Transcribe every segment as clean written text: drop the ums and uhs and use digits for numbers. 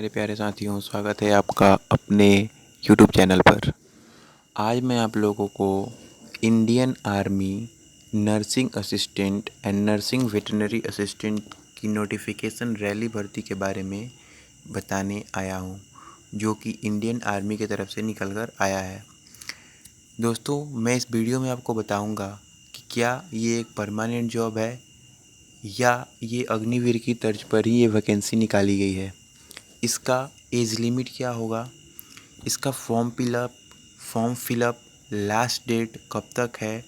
मेरे प्यारे साथियों, स्वागत है आपका अपने YouTube चैनल पर। आज मैं आप लोगों को Indian army nursing assistant and nursing veterinary assistant की नोटिफिकेशन रैली भर्ती के बारे में बताने आया हूं, जो कि इंडियन आर्मी की तरफ से निकल कर आया है। दोस्तों, मैं इस वीडियो में आपको बताऊंगा कि क्या ये एक परमानेंट जॉब है या ये अग्निवीर की तर्ज पर ही ये वैकेंसी निकाली गई है। इसका एज लिमिट क्या होगा, इसका फॉर्म फिलअप लास्ट डेट कब तक है,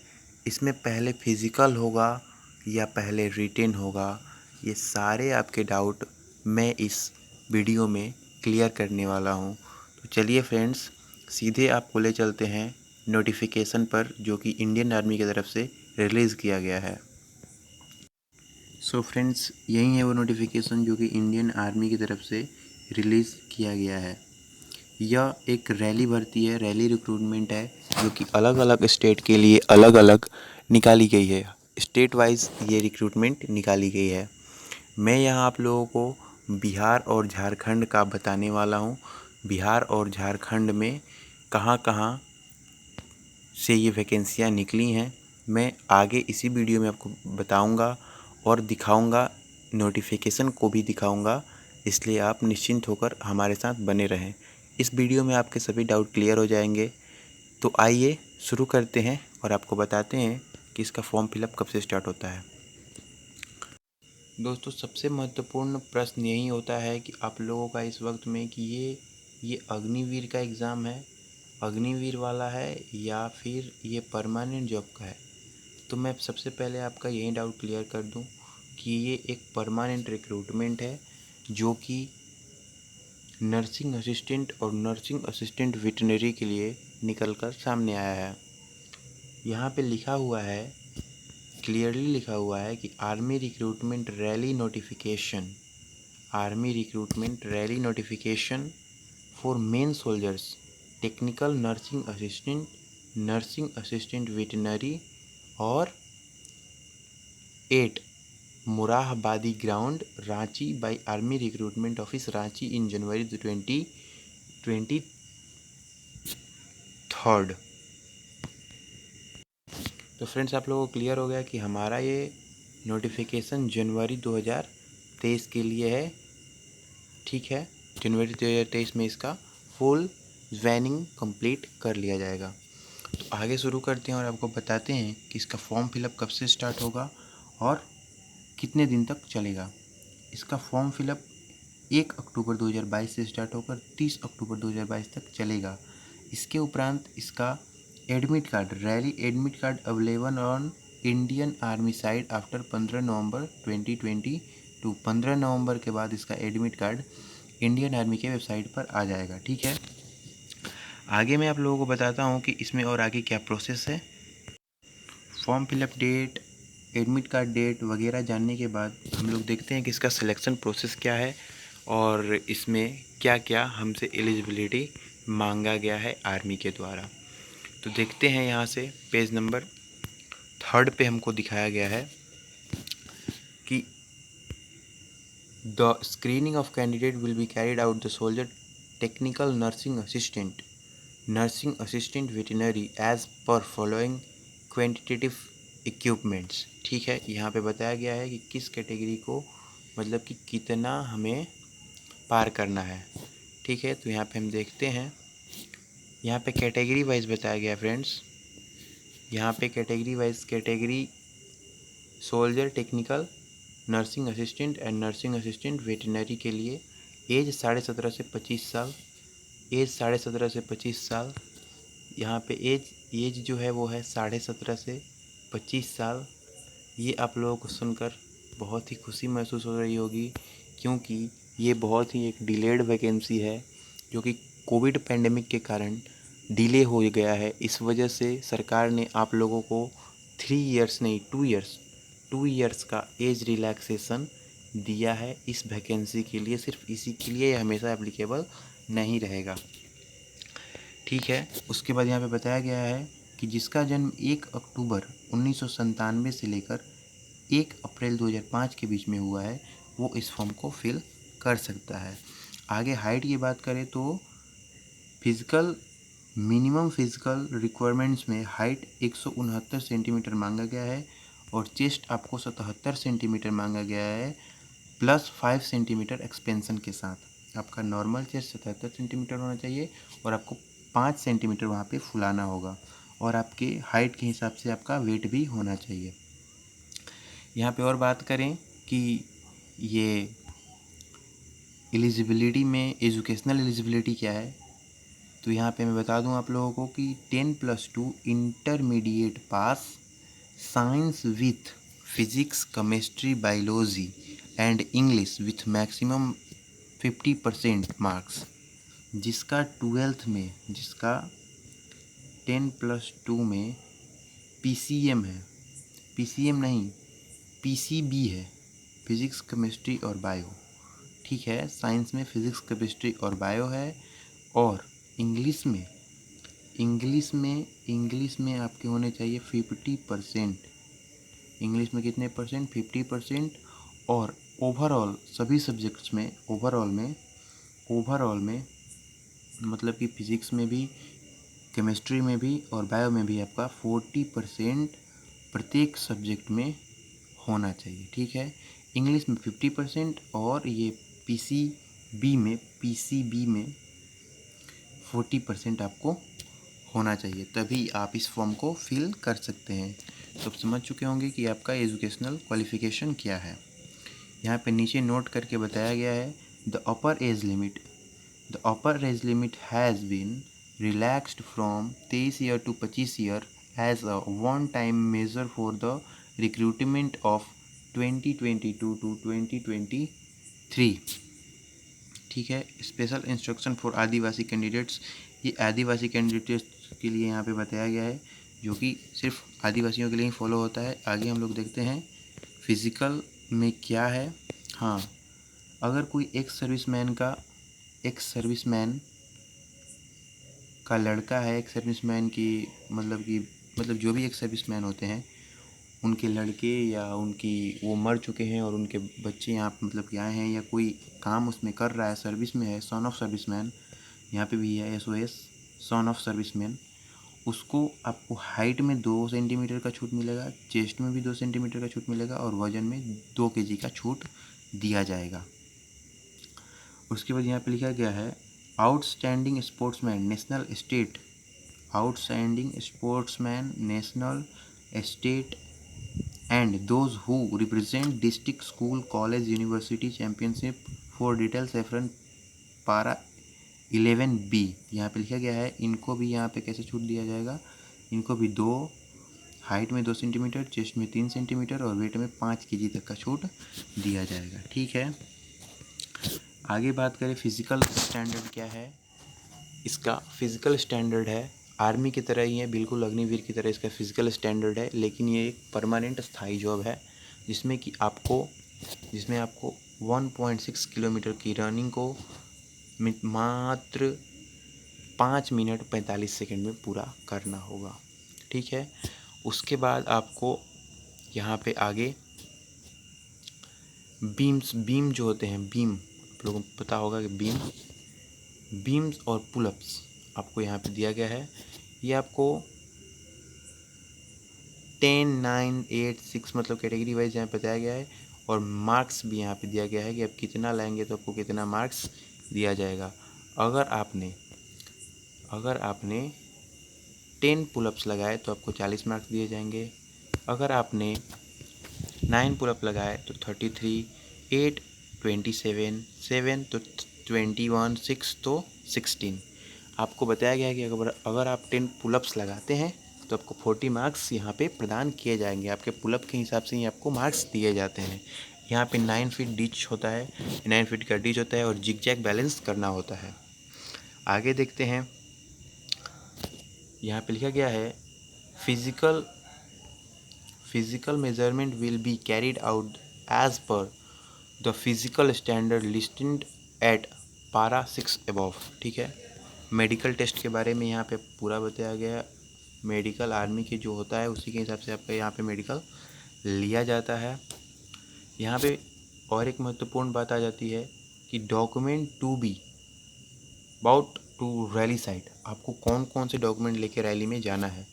इसमें पहले फिज़िकल होगा या पहले रिटेन होगा, ये सारे आपके डाउट मैं इस वीडियो में क्लियर करने वाला हूँ। तो चलिए फ्रेंड्स, सीधे आपको ले चलते हैं नोटिफिकेशन पर, जो कि इंडियन आर्मी की तरफ से रिलीज़ किया गया है। सो फ्रेंड्स, यही है वो नोटिफिकेशन जो कि इंडियन आर्मी की तरफ से रिलीज़ किया गया है। यह एक रैली भर्ती है, रैली रिक्रूटमेंट है, जो कि अलग अलग स्टेट के लिए अलग अलग निकाली गई है। स्टेट वाइज ये रिक्रूटमेंट निकाली गई है। मैं यहाँ आप लोगों को बिहार और झारखंड का बताने वाला हूँ। बिहार और झारखंड में कहाँ कहाँ से ये वैकेंसियाँ निकली हैं, मैं आगे इसी वीडियो में आपको बताऊँगा और दिखाऊँगा, नोटिफिकेशन को भी दिखाऊँगा। इसलिए आप निश्चिंत होकर हमारे साथ बने रहें। इस वीडियो में आपके सभी डाउट क्लियर हो जाएंगे। तो आइए शुरू करते हैं और आपको बताते हैं कि इसका फॉर्म फिलअप कब से स्टार्ट होता है। दोस्तों, सबसे महत्वपूर्ण प्रश्न यही होता है कि आप लोगों का इस वक्त में कि ये अग्निवीर का एग्ज़ाम है, अग्निवीर वाला है या फिर ये परमानेंट जॉब का है। तो मैं सबसे पहले आपका यही डाउट क्लियर कर दूं कि ये एक परमानेंट रिक्रूटमेंट है, जो कि नर्सिंग असिस्टेंट और नर्सिंग असिस्टेंट वेटरनरी के लिए निकल कर सामने आया है। यहाँ पे लिखा हुआ है, क्लियरली लिखा हुआ है कि army recruitment rally notification for men soldiers, technical nursing assistant veterinary और 8 Morabadi ground Ranchi by army recruitment office Ranchi in January 2023। तो फ्रेंड्स, आप लोगों को क्लियर हो गया कि हमारा ये नोटिफिकेशन जनवरी 2023 के लिए है। ठीक है, जनवरी 2023 में इसका फुल ज्वाइनिंग कंप्लीट कर लिया जाएगा। तो आगे शुरू करते हैं और आपको बताते हैं कि इसका फॉर्म फिलअप कब से स्टार्ट होगा और कितने दिन तक चलेगा। इसका फॉर्म फिलअप 1 अक्टूबर 2022 से स्टार्ट होकर 30 अक्टूबर 2022 तक चलेगा। इसके उपरांत इसका admit card, rally admit card available on Indian army site after 15 नवंबर 2022। 15 नवंबर के बाद इसका एडमिट कार्ड इंडियन आर्मी के वेबसाइट पर आ जाएगा। ठीक है, आगे मैं आप लोगों को बताता हूँ कि इसमें और आगे क्या प्रोसेस है। Form fill up date, admit card date वगैरह जानने के बाद हम लोग देखते हैं कि इसका सिलेक्शन प्रोसेस क्या है और इसमें क्या क्या हमसे एलिजिबिलिटी मांगा गया है आर्मी के द्वारा। तो देखते हैं, यहाँ से पेज नंबर 3 पे हमको दिखाया गया है कि the screening of candidate will be carried out the soldier technical nursing assistant veterinary as per following quantitative equipments. ठीक है, यहाँ पे बताया गया है कि किस कैटेगरी को, मतलब कि कितना हमें पार करना है। ठीक है, तो यहाँ पे हम देखते हैं, यहाँ पे कैटेगरी वाइज बताया गया है फ्रेंड्स। यहाँ पे category soldier technical nursing assistant and nursing assistant veterinary के लिए एज 17.5 से 25 साल, एज 17.5 से 25 साल। यहाँ पे एज जो है वो है 17.5 से 25 साल। ये आप लोगों को सुनकर बहुत ही खुशी महसूस हो रही होगी, क्योंकि ये बहुत ही एक डिलेड वैकेंसी है, जो कि कोविड पैंडेमिक के कारण डिले हो गया है। इस वजह से सरकार ने आप लोगों को 3 इयर्स नहीं 2 इयर्स का एज रिलैक्सेशन दिया है इस वैकेंसी के लिए। सिर्फ इसी के लिए हमेशा एप्लीकेबल नहीं रहेगा। ठीक है, उसके बाद यहाँ पे बताया गया है कि जिसका जन्म 1 अक्टूबर 1997 से लेकर 1 अप्रैल 2005 के बीच में हुआ है, वो इस फॉर्म को फिल कर सकता है। आगे हाइट की बात करें तो मिनिमम फिजिकल रिक्वायरमेंट्स में हाइट 169 सेंटीमीटर मांगा गया है और चेस्ट आपको 77 सेंटीमीटर मांगा गया है प्लस 5 सेंटीमीटर एक्सपेंशन के साथ। आपका नॉर्मल चेस्ट 77 सेंटीमीटर होना चाहिए और आपको 5 सेंटीमीटर वहाँ पे फुलाना होगा और आपके हाइट के हिसाब से आपका वेट भी होना चाहिए। यहाँ पे और बात करें कि ये एलिजिबिलिटी में एजुकेशनल एलिजिबिलिटी क्या है, तो यहाँ पे मैं बता दूँ आप लोगों को कि 10+2 intermediate pass science with physics chemistry biology and English with maximum 50% marks. जिसका 10+2 में PCM है, PCM नहीं PCB है, फिजिक्स केमिस्ट्री और बायो, ठीक है। साइंस में फिजिक्स केमिस्ट्री और बायो है और इंग्लिश में आपके होने चाहिए 50%। इंग्लिश में कितने परसेंट? 50%। और ओवरऑल सभी सब्जेक्ट्स में ओवरऑल में मतलब कि फिजिक्स में भी, केमिस्ट्री में भी और बायो में भी आपका 40% प्रत्येक सब्जेक्ट में होना चाहिए, ठीक है। इंग्लिश में 50% और ये पीसीबी में 40% आपको होना चाहिए, तभी आप इस फॉर्म को फिल कर सकते हैं। तो आप समझ चुके होंगे कि आपका एजुकेशनल क्वालिफ़िकेशन क्या है। यहाँ पे नीचे नोट करके बताया गया है the upper age limit has been relaxed from 23 year to 25 year as a one time measure for the recruitment of 2022 to 2023, ठीक है। Special instruction for Adivasi candidates, ये आदिवासी कैंडिडेट्स के लिए यहाँ पे बताया गया है, जो कि सिर्फ आदिवासियों के लिए ही फॉलो होता है। आगे हम लोग देखते हैं फिज़िकल में क्या है। हाँ, अगर कोई एक्स सर्विसमैन का लड़का है, एक्स सर्विसमैन की मतलब जो भी एक्स सर्विसमैन होते हैं उनके लड़के या वो मर चुके हैं और उनके बच्चे यहाँ मतलब कि आए हैं या कोई काम उसमें कर रहा है, सर्विस में है, सन ऑफ सर्विसमैन, यहाँ पे भी है SOS, सन ऑफ सर्विसमैन, उसको आपको हाइट में 2 सेंटीमीटर का छूट मिलेगा, चेस्ट में भी 2 सेंटीमीटर का छूट मिलेगा और वजन में 2 kg का छूट दिया जाएगा। उसके बाद यहाँ पे लिखा गया है outstanding sportsman national state and those who represent district, school, college, university championship for details reference para 11B। यहाँ पे लिखा गया है इनको भी यहाँ पे कैसे छूट दिया जाएगा, इनको भी हाइट में 2 सेंटीमीटर, चेस्ट में 3 सेंटीमीटर और वेट में 5 kg तक का छूट दिया जाएगा, ठीक है। आगे बात करें फिज़िकल स्टैंडर्ड क्या है। इसका फिज़िकल स्टैंडर्ड है आर्मी की तरह ही है, बिल्कुल अग्निवीर की तरह इसका फिज़िकल स्टैंडर्ड है, लेकिन ये एक परमानेंट स्थायी जॉब है जिसमें आपको 1.6 किलोमीटर की रनिंग को मात्र 5 मिनट 45 सेकंड में पूरा करना होगा, ठीक है। उसके बाद आपको यहाँ पे आगे बीम जो होते हैं, आप लोगों को पता होगा कि बीम्स और पुलअप्स आपको यहाँ पे दिया गया है। ये आपको 10, 9, 8, 6 मतलब कैटेगरी वाइज यहाँ पे बताया गया है और मार्क्स भी यहाँ पे दिया गया है कि आप कितना लाएंगे तो आपको कितना मार्क्स दिया जाएगा। अगर आपने 10 पुलअप्स लगाए तो आपको 40 मार्क्स दिए जाएंगे, अगर आपने 9 पुलअप लगाए तो 33, 8 27, 7 तो 21, 6 तो 16। आपको बताया गया है कि अगर आप 10 पुलअप्स लगाते हैं तो आपको 40 मार्क्स यहाँ पे प्रदान किए जाएंगे, आपके पुलअप के हिसाब से ही आपको मार्क्स दिए जाते हैं। यहाँ पे 9 फीट डिच होता है, 9 फीट का डिच होता है और जिग जैग बैलेंस करना होता है। आगे देखते हैं, यहाँ पे लिखा गया है physical measurement will be carried out as per the physical standard listed at para 6 above, ठीक है। मेडिकल टेस्ट के बारे में यहाँ पे पूरा बताया गया, मेडिकल आर्मी के जो होता है उसी के हिसाब से आपका यहाँ पे मेडिकल लिया जाता है। यहाँ पे और एक महत्वपूर्ण बात आ जाती है कि document to be about to rally site, आपको कौन कौन से डॉक्यूमेंट लेके रैली में जाना है।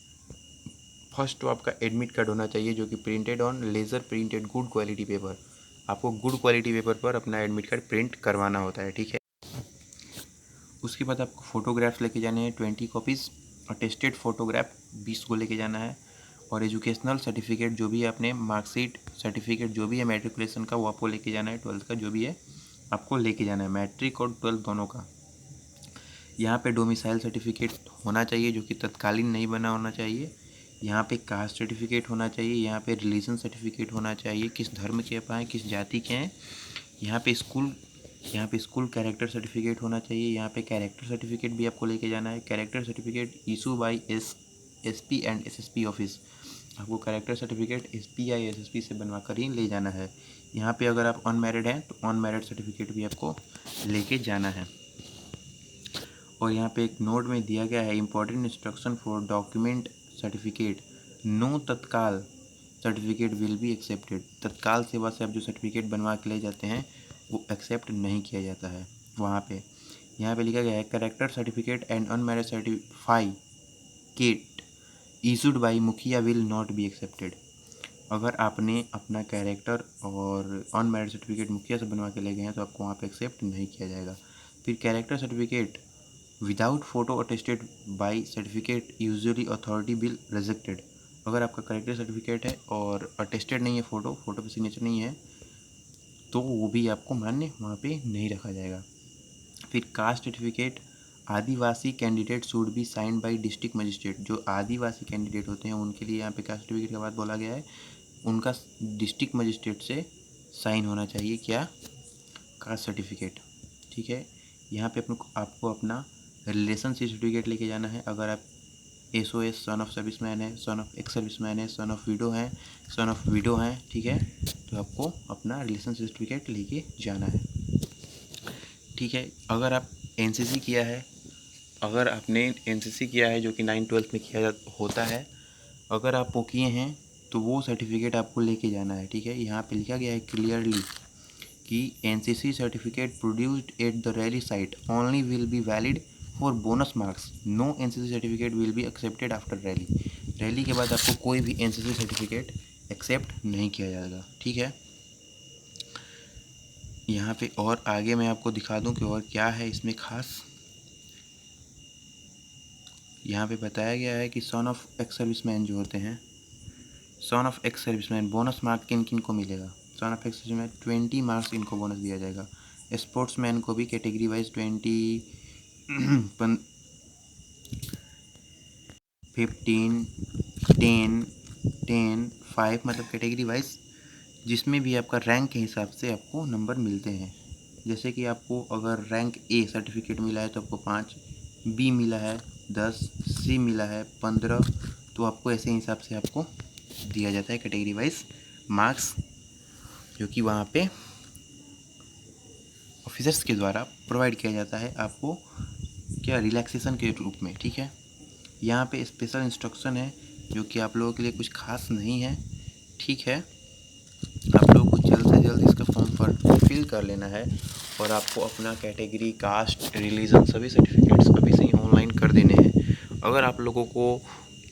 फर्स्ट तो आपका एडमिट कार्ड होना चाहिए जो कि printed on laser printed good quality paper. आपको गुड क्वालिटी पेपर पर अपना एडमिट कार्ड प्रिंट करवाना होता है, ठीक है। उसके बाद आपको फ़ोटोग्राफ्स लेके जाने हैं 20 कॉपीज़, अटेस्टेड फ़ोटोग्राफ 20 को लेके जाना है, और एजुकेशनल सर्टिफिकेट जो भी आपने मार्कशीट सर्टिफिकेट जो भी है मैट्रिकुलेशन का वो आपको लेके जाना है, 12th का जो भी है आपको लेके जाना है, मैट्रिक और 12th दोनों का। यहाँ पे डोमिसाइल सर्टिफिकेट होना चाहिए जो कि तत्कालीन नहीं बना होना चाहिए। यहाँ पे कास्ट सर्टिफिकेट होना चाहिए। यहाँ पे रिलीजन सर्टिफिकेट होना चाहिए, किस धर्म के आप हैं, किस जाति के हैं। यहाँ पे स्कूल कैरेक्टर सर्टिफिकेट होना चाहिए। यहाँ पे कैरेक्टर सर्टिफिकेट भी आपको लेके जाना है। Character certificate issue by SP and SSP office. आपको कैरेक्टर सर्टिफिकेट एसपी या एसएसपी से बनवा कर ही ले जाना है। यहाँ पे अगर आप अनमैरिड हैं तो अनमैरिड सर्टिफिकेट भी आपको लेके जाना है। और यहाँ पे एक नोट में दिया गया है important instruction for document certificate, no tatkal certificate will be accepted. तत्काल सेवा से आप जो सर्टिफिकेट बनवा के ले जाते हैं वो एक्सेप्ट नहीं किया जाता है वहाँ पे। यहाँ पे लिखा गया है character certificate and unmarried certificate issued by मुखिया विल नॉट बी एक्सेप्टेड। अगर आपने अपना कैरेक्टर और अनमैरिड सर्टिफिकेट मुखिया से बनवा के ले गए हैं तो आपको वहाँ पे एक्सेप्ट नहीं किया जाएगा। फिर character certificate without photo attested by certificate usually authority will rejected. अगर आपका करेक्टर सर्टिफिकेट है और अटेस्टेड नहीं है, फोटो पे सिग्नेचर नहीं है, तो वो भी आपको मान्य वहाँ पे नहीं रखा जाएगा। फिर caste certificate Adivasi candidate should be signed by district magistrate. जो आदिवासी कैंडिडेट होते हैं उनके लिए यहाँ पे कास्ट सर्टिफिकेट के बाद बोला गया है उनका डिस्ट्रिक्ट मजिस्ट्रेट से साइन होना चाहिए क्या, कास्ट सर्टिफिकेट, ठीक है। यहाँ पे आपको अपना रिलेशनशिप सर्टिफिकेट लेके जाना है। अगर आप SOS सन ऑफ सर्विसमैन है, सन ऑफ एक्स सर्विसमैन है, सन ऑफ विडो हैं, ठीक है, तो आपको अपना रिलेशनशिप सर्टिफिकेट लेके जाना है, ठीक है। अगर आप NCC किया है, अगर आपने NCC किया है जो कि 9th-12th में किया होता है, अगर आप वो किए हैं तो वो सर्टिफिकेट आपको लेके जाना है, ठीक है। यहाँ पे लिखा गया है क्लियरली कि NCC certificate produced at the rally site only will be valid for bonus marks, no NCC certificate will be accepted after rally. Rally के बाद आपको कोई भी NCC सर्टिफिकेट एक्सेप्ट नहीं किया जाएगा, ठीक है। यहाँ पे और आगे मैं आपको दिखा दूँ कि और क्या है इसमें खास। यहाँ पे बताया गया है कि सन ऑफ एक्स सर्विसमैन जो होते हैं, son of ex serviceman bonus mark किन किन को मिलेगा। Son of ex serviceman 20 marks इनको बोनस दिया जाएगा। स्पोर्ट्समैन को भी कैटेगरी वाइज 20, 15, 10, 10, 5 मतलब कैटेगरी वाइज जिसमें भी आपका रैंक के हिसाब से आपको नंबर मिलते हैं। जैसे कि आपको अगर रैंक A सर्टिफिकेट मिला है तो आपको 5, B मिला है 10, C मिला है 15, तो आपको ऐसे हिसाब से आपको दिया जाता है कैटेगरी वाइज मार्क्स, जो कि वहाँ पे ऑफिसर्स के द्वारा प्रोवाइड किया जाता है आपको क्या, रिलैक्सेशन के रूप में, ठीक है। यहाँ पे स्पेशल इंस्ट्रक्शन है जो कि आप लोगों के लिए कुछ खास नहीं है, ठीक है। आप लोगों को जल्द से जल्द इसका फॉर्म फिल कर लेना है और आपको अपना कैटेगरी, कास्ट, रिलीजन सभी सर्टिफिकेट्स अभी से ही ऑनलाइन कर देने हैं। अगर आप लोगों को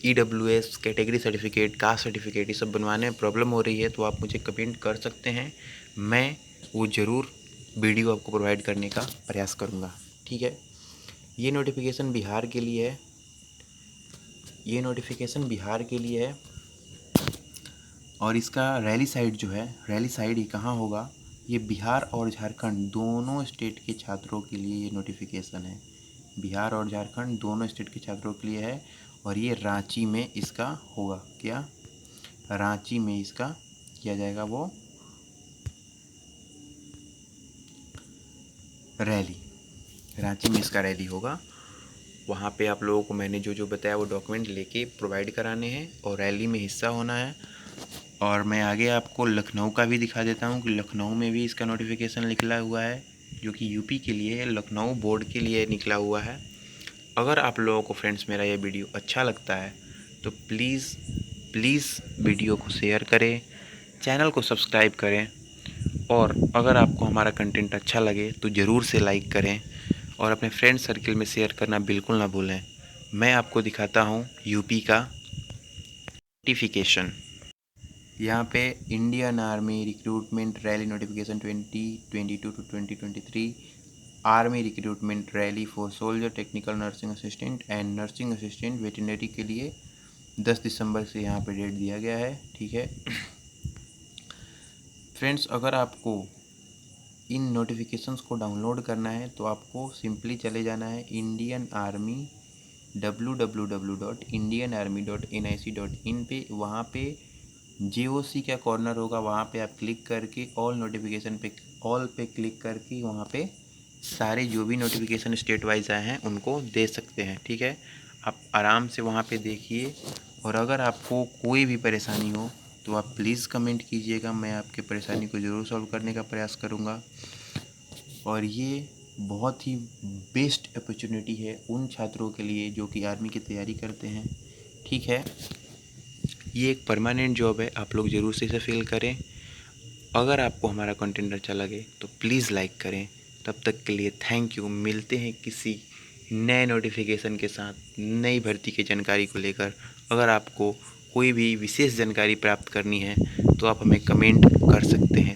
EWS category certificate, caste certificate ये सब बनवाने में प्रॉब्लम हो रही है तो आप मुझे कमेंट कर सकते हैं, मैं वो ज़रूर वीडियो आपको प्रोवाइड करने का प्रयास करूँगा, ठीक है। ये नोटिफिकेशन बिहार के लिए है, ये नोटिफिकेशन बिहार के लिए है। और इसका रैली साइट जो है, रैली साइट ये कहाँ होगा, ये बिहार और झारखंड दोनों स्टेट के छात्रों के लिए ये नोटिफिकेशन है। बिहार और झारखंड दोनों स्टेट के छात्रों के लिए है और ये रांची में इसका होगा, क्या, रांची में इसका किया जाएगा वो रैली, रांची में इसका रैली होगा। वहाँ पे आप लोगों को मैंने जो जो बताया वो डॉक्यूमेंट लेके प्रोवाइड कराने हैं और रैली में हिस्सा होना है। और मैं आगे आपको लखनऊ का भी दिखा देता हूँ कि लखनऊ में भी इसका नोटिफिकेशन निकला हुआ है जो कि यूपी के लिए है, लखनऊ बोर्ड के लिए निकला हुआ है। अगर आप लोगों को फ्रेंड्स मेरा ये वीडियो अच्छा लगता है तो प्लीज़ वीडियो को शेयर करें, चैनल को सब्सक्राइब करें और अगर आपको हमारा कंटेंट अच्छा लगे तो ज़रूर से लाइक करें और अपने फ्रेंड सर्कल में शेयर करना बिल्कुल ना भूलें। मैं आपको दिखाता हूँ यूपी का नोटिफिकेशन। यहाँ पे Indian army recruitment rally notification 2022 to 2023, army recruitment rally for soldier technical nursing assistant and nursing assistant veterinary के लिए 10 दिसंबर से यहाँ पे डेट दिया गया है। ठीक है फ्रेंड्स, अगर आपको इन नोटिफिकेशंस को डाउनलोड करना है तो आपको सिंपली चले जाना है इंडियन आर्मी www.indianarmy.nic.in पे। वहाँ पे JOC का कॉर्नर होगा, वहाँ पे आप क्लिक करके ऑल नोटिफिकेशन पे ऑल पे क्लिक करके वहाँ पे सारे जो भी नोटिफिकेशन स्टेट वाइज आए हैं उनको दे सकते हैं। ठीक है, आप आराम से वहाँ पे देखिए और अगर आपको कोई भी परेशानी हो तो आप प्लीज़ कमेंट कीजिएगा, मैं आपकी परेशानी को ज़रूर सॉल्व करने का प्रयास करूँगा। और ये बहुत ही बेस्ट अपॉर्चुनिटी है उन छात्रों के लिए जो कि आर्मी की तैयारी करते हैं। ठीक है, ये एक परमानेंट जॉब है, आप लोग ज़रूर से इसे फील करें। अगर आपको हमारा कंटेंट अच्छा लगे तो प्लीज़ लाइक करें। तब तक के लिए थैंक यू। मिलते हैं किसी नए नोटिफिकेशन के साथ, नई भर्ती की जानकारी को लेकर। अगर आपको कोई भी विशेष जानकारी प्राप्त करनी है तो आप हमें कमेंट कर सकते हैं।